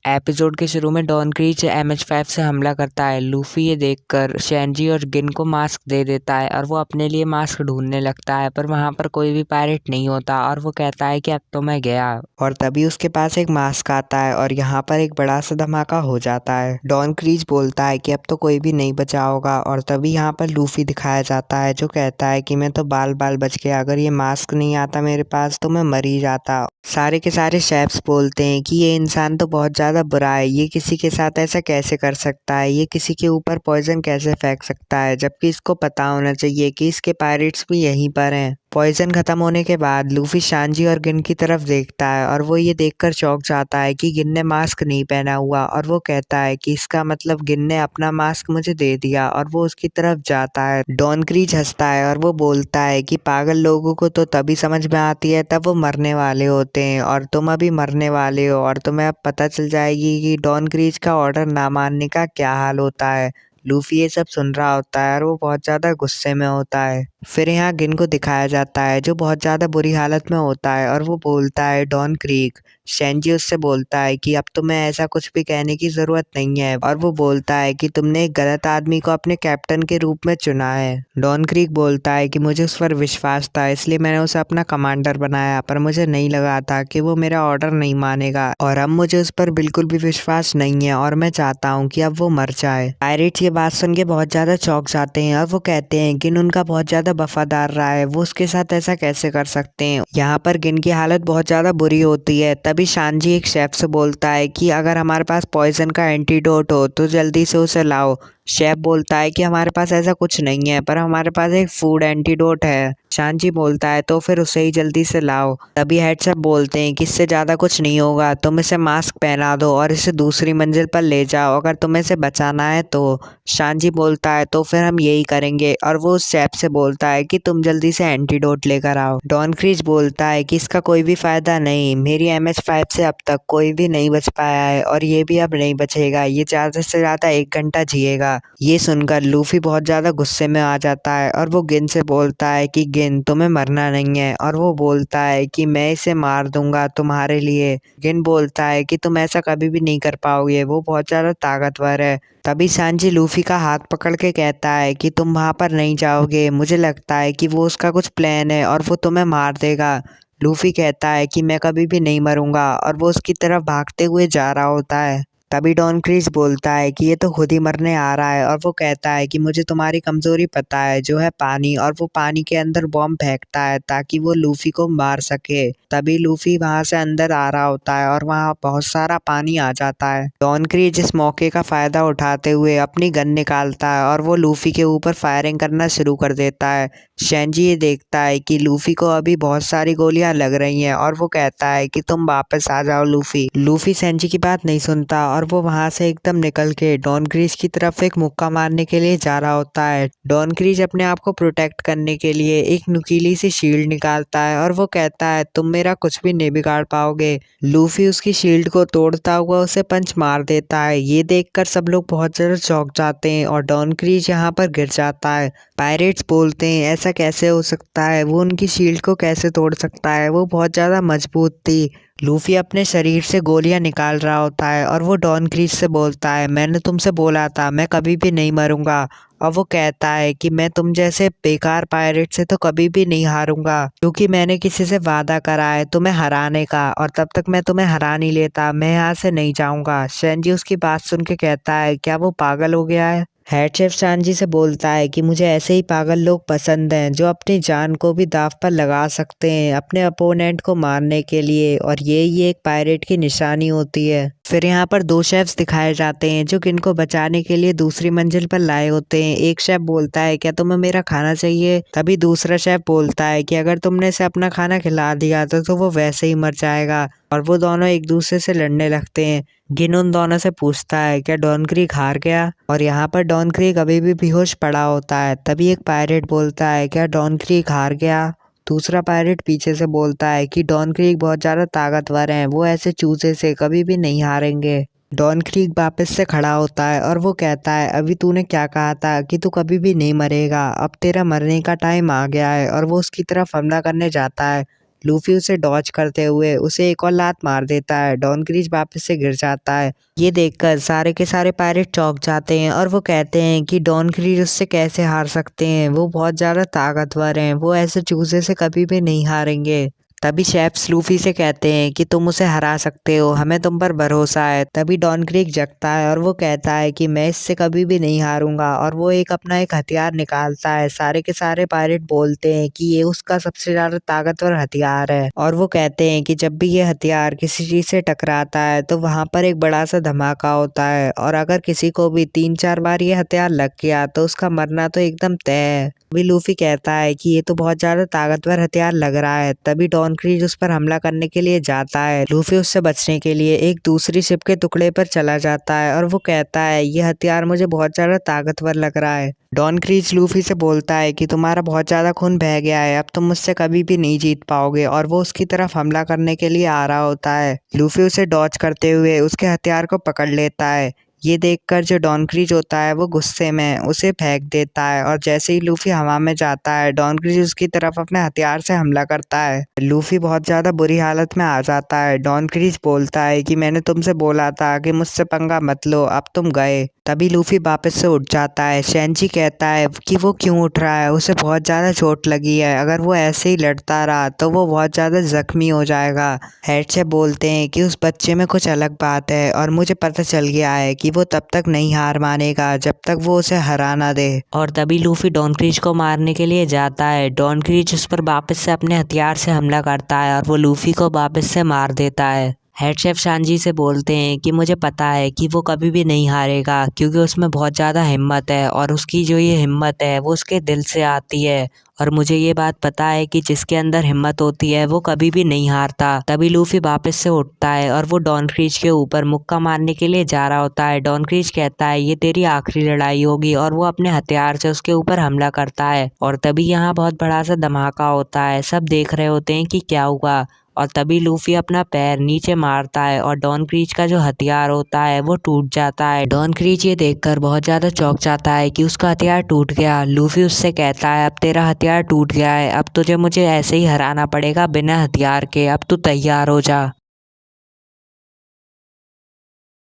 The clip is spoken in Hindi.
एपिसोड के शुरू में डॉन क्रीच MH5 से हमला करता है। लूफी ये देखकर सैनजी और गिन को मास्क दे देता है और वो अपने लिए मास्क ढूंढने लगता है, पर वहाँ पर कोई भी पायरेट नहीं होता और वो कहता है कि अब तो मैं गया। और तभी उसके पास एक मास्क आता है और यहाँ पर एक बड़ा सा धमाका हो जाता है। डॉन क्रीच बोलता है कि अब तो कोई भी नहीं बचा होगा और तभी यहाँ पर लूफी दिखाया जाता है जो कहता है कि मैं तो बाल बाल बच गया, अगर ये मास्क नहीं आता मेरे पास तो मैं मर ही जाता। सारे के सारे शेफ्स बोलते हैं कि ये इंसान तो बहुत ज़्यादा बुरा है, ये किसी के साथ ऐसा कैसे कर सकता है, ये किसी के ऊपर पॉइजन कैसे फेंक सकता है, जबकि इसको पता होना चाहिए कि इसके पायरेट्स भी यहीं पर हैं। पॉइजन खत्म होने के बाद लूफी शानजी और गिन की तरफ देखता है और वो ये देखकर चौंक जाता है कि गिन ने मास्क नहीं पहना हुआ और वो कहता है कि इसका मतलब गिन ने अपना मास्क मुझे दे दिया और वो उसकी तरफ जाता है। डॉन क्रीच हंसता है और वो बोलता है कि पागल लोगों को तो तभी समझ में आती है तब वो मरने वाले होते हैं और तुम अभी मरने वाले हो और तुम्हें अब पता चल जाएगी कि डॉन क्रीच का ऑर्डर ना मानने का क्या हाल होता है। लूफी ये सब सुन रहा होता है और वो बहुत ज़्यादा गुस्से में होता है। फिर यहाँ गिन को दिखाया जाता है जो बहुत ज़्यादा बुरी हालत में होता है और वो बोलता है डॉन क्रीक। सैनजी उससे बोलता है कि अब तुम्हें ऐसा कुछ भी कहने की ज़रूरत नहीं है और वो बोलता है कि तुमने एक गलत आदमी को अपने कैप्टन के रूप में चुना है। डॉन क्रीक बोलता है कि मुझे उस पर विश्वास था इसलिए मैंने उसे अपना कमांडर बनाया, पर मुझे नहीं लगा था कि वो मेरा ऑर्डर नहीं मानेगा और अब मुझे उस पर बिल्कुल भी विश्वास नहीं है और मैं चाहता हूँ कि अब वो मर जाए। पायरेट्स ये बात सुन के बहुत ज़्यादा चौंक जाते हैं और वो कहते हैं गिन उनका बहुत ज़्यादा वफादार रहा है, वो उसके साथ ऐसा कैसे कर सकते हैं। यहाँ पर गिन की हालत बहुत ज़्यादा बुरी होती है। तभी शानजी एक शेफ से बोलता है कि अगर हमारे पास पॉइजन का एंटीडोट हो तो जल्दी से उसे लाओ। शेफ बोलता है कि हमारे पास ऐसा कुछ नहीं है, पर हमारे पास एक फूड एंटीडोट है। शानजी बोलता है तो फिर उसे ही जल्दी से लाओ। तभी हेड शेफ बोलते हैं कि इससे ज़्यादा कुछ नहीं होगा, तुम इसे मास्क पहना दो और इसे दूसरी मंजिल पर ले जाओ अगर तुम्हें इसे बचाना है तो। शानजी बोलता है तो फिर हम यही करेंगे और वो उस शेफ से बोलता है कि तुम जल्दी से एंटीडोट लेकर आओ। डॉन क्रीच बोलता है कि इसका कोई भी फायदा नहीं, मेरी MH5 से अब तक कोई भी नहीं बच पाया है और ये भी अब नहीं बचेगा, ये ज़्यादा से ज़्यादा 1 घंटा जिएगा। ये सुनकर लूफी बहुत ज़्यादा गुस्से में आ जाता है और वो गिन से बोलता है कि गिन तुम्हें मरना नहीं है और वो बोलता है कि मैं इसे मार दूंगा तुम्हारे लिए। गिन बोलता है कि तुम ऐसा कभी भी नहीं कर पाओगे, वो बहुत ज़्यादा ताकतवर है। तभी सांजी लूफी का हाथ पकड़ के कहता है कि तुम वहाँ पर नहीं जाओगे, मुझे लगता है कि वो उसका कुछ प्लान है और वो तुम्हें मार देगा। लूफी कहता है कि मैं कभी भी नहीं मरूंगा और वो उसकी तरफ भागते हुए जा रहा होता है। तभी डॉन क्रीच बोलता है कि ये तो खुद ही मरने आ रहा है और वो कहता है कि मुझे तुम्हारी कमजोरी पता है जो है पानी, और वो पानी के अंदर बॉम्ब फेंकता है ताकि वो लूफी को मार सके। तभी लूफी वहां से अंदर आ रहा होता है और वहां बहुत सारा पानी आ जाता है। डॉन क्रीच इस मौके का फायदा उठाते हुए अपनी गन निकालता है और वो लूफी के ऊपर फायरिंग करना शुरू कर देता है। सैनजी ये देखता है कि लूफी को अभी बहुत सारी गोलियां लग रही हैं और वो कहता है कि तुम वापस आ जाओ लूफी। लूफी सैनजी की बात नहीं सुनता और वो वहां से एकदम निकल के डॉन क्रीच की तरफ एक मुक्का मारने के लिए जा रहा होता है। डॉन क्रीच अपने आप को प्रोटेक्ट करने के लिए एक नुकीली सी शील्ड निकालता है और वो कहता है तुम मेरा कुछ भी नहीं बिगाड़ पाओगे। लूफी उसकी शील्ड को तोड़ता हुआ उसे पंच मार देता है। ये देखकर सब लोग बहुत ज्यादा चौंक जाते हैं और डॉन क्रीच यहाँ पर गिर जाता है। पायरेट्स बोलते हैं ऐसा कैसे हो सकता है, वो उनकी शील्ड को कैसे तोड़ सकता है, वो बहुत ज़्यादा मजबूत थी। लूफी अपने शरीर से गोलियां निकाल रहा होता है और वो डॉन क्रीच से बोलता है मैंने तुमसे बोला था मैं कभी भी नहीं मरूंगा। और वो कहता है कि मैं तुम जैसे बेकार पायरेट से तो कभी भी नहीं हारूंगा, क्योंकि मैंने किसी से वादा करा है तुम्हें हराने का और तब तक मैं तुम्हें हरा नहीं लेता, मैं यहाँ से नहीं जाऊंगा। सैनजी उसकी बात सुन के कहता है क्या वो पागल हो गया है। हेड शेफ सांजी से बोलता है कि मुझे ऐसे ही पागल लोग पसंद हैं जो अपनी जान को भी दांव पर लगा सकते हैं अपने अपोनेंट को मारने के लिए, और यही एक पायरेट की निशानी होती है। फिर यहाँ पर 2 शेफ्स दिखाए जाते हैं जो गिन को बचाने के लिए दूसरी मंजिल पर लाए होते हैं। एक शेफ बोलता है क्या तुम्हें मेरा खाना चाहिए। तभी दूसरा शेफ बोलता है कि अगर तुमने इसे अपना खाना खिला दिया तो वो वैसे ही मर जाएगा, और वो दोनों एक दूसरे से लड़ने लगते हैं। गिन उन दोनों से पूछता है क्या डॉन क्रीक हार गया, और यहाँ पर डॉन क्रीक अभी भी बेहोश पड़ा होता है। तभी एक पायरेट बोलता है क्या डॉन क्रीक हार गया। दूसरा पायरेट पीछे से बोलता है कि डॉन क्रीक बहुत ज़्यादा ताकतवर हैं, वो ऐसे चूजे से कभी भी नहीं हारेंगे। डॉन क्रीक वापस से खड़ा होता है और वो कहता है अभी तूने क्या कहा था कि तू कभी भी नहीं मरेगा, अब तेरा मरने का टाइम आ गया है, और वो उसकी तरफ हमला करने जाता है। लूफी उसे डॉज करते हुए उसे एक और लात मार देता है। डॉन क्रीज वापस से गिर जाता है। ये देखकर सारे के सारे पायरेट चौंक जाते हैं और वो कहते हैं कि डॉन क्रीज उससे कैसे हार सकते हैं, वो बहुत ज्यादा ताकतवर हैं, वो ऐसे चूजे से कभी भी नहीं हारेंगे। तभी शेफ्स लूफी से कहते हैं कि तुम उसे हरा सकते हो, हमें तुम पर भरोसा है। तभी डॉन क्रीक जगता है और वो कहता है कि मैं इससे कभी भी नहीं हारूंगा, और वो अपना एक हथियार निकालता है। सारे के सारे पायरेट बोलते हैं कि ये उसका सबसे ज्यादा ताकतवर हथियार है, और वो कहते हैं कि जब भी ये हथियार किसी चीज से टकराता है तो वहां पर एक बड़ा सा धमाका होता है, और अगर किसी को भी 3-4 बार ये हथियार लग गया तो उसका मरना तो एकदम तय है। तभी लूफी कहता है कि ये तो बहुत ज्यादा ताकतवर हथियार लग रहा है। तभी डॉन क्रीज उस पर हमला करने के लिए जाता है। लूफी उससे बचने के लिए एक दूसरी शिप के टुकड़े पर चला जाता है, और वो कहता है ये हथियार मुझे बहुत ज्यादा ताकतवर लग रहा है। डॉन क्रीज लूफी से बोलता है कि तुम्हारा बहुत ज्यादा खून बह गया है, अब तुम मुझसे कभी भी नहीं जीत पाओगे, और वो उसकी तरफ हमला करने के लिए आ रहा होता है। लूफी उसे डॉज करते हुए उसके हथियार को पकड़ लेता है। ये देखकर जो डॉन क्रीज होता है वो गुस्से में उसे फेंक देता है, और जैसे ही लूफी हवा में जाता है डॉन क्रीज उसकी तरफ अपने हथियार से हमला करता है। लूफी बहुत ज्यादा बुरी हालत में आ जाता है। डॉन क्रीज बोलता है कि मैंने तुमसे बोला था कि मुझसे पंगा मत लो, अब तुम गए। तभी लूफी वापस से उठ जाता है। शेंजी कहता है कि वो क्यों उठ रहा है, उसे बहुत ज्यादा चोट लगी है, अगर वो ऐसे ही लड़ता रहा तो वो बहुत ज्यादा जख्मी हो जाएगा। हेड से बोलते हैं कि उस बच्चे में कुछ अलग बात है, और मुझे पता चल गया है कि वो तब तक नहीं हार मानेगा जब तक वो उसे हरा ना दे। और तभी लूफी डॉन क्रीज को मारने के लिए जाता है। डॉन क्रीज उस पर वापस से अपने हथियार से हमला करता है, और वो लूफी को वापस से मार देता है। हेड शेफ शांजी से बोलते हैं कि मुझे पता है कि वो कभी भी नहीं हारेगा, क्योंकि उसमें बहुत ज़्यादा हिम्मत है, और उसकी जो ये हिम्मत है वो उसके दिल से आती है, और मुझे ये बात पता है कि जिसके अंदर हिम्मत होती है वो कभी भी नहीं हारता। तभी लूफी वापस से उठता है और वो डॉन क्रीज के ऊपर मुक्का मारने के लिए जा रहा होता है। डॉन क्रीज कहता है ये तेरी आखिरी लड़ाई होगी, और वो अपने हथियार से उसके ऊपर हमला करता है। और तभी यहाँ बहुत बड़ा सा धमाका होता है। सब देख रहे होते हैं कि क्या हुआ, और तभी लूफी अपना पैर नीचे मारता है, और डॉन क्रीज का जो हथियार होता है वो टूट जाता है। डॉन क्रीज ये देखकर बहुत ज्यादा चौंक जाता है कि उसका हथियार टूट गया। लूफी उससे कहता है अब तेरा हथियार टूट गया है, अब तुझे मुझे ऐसे ही हराना पड़ेगा बिना हथियार के, अब तू तैयार हो जा।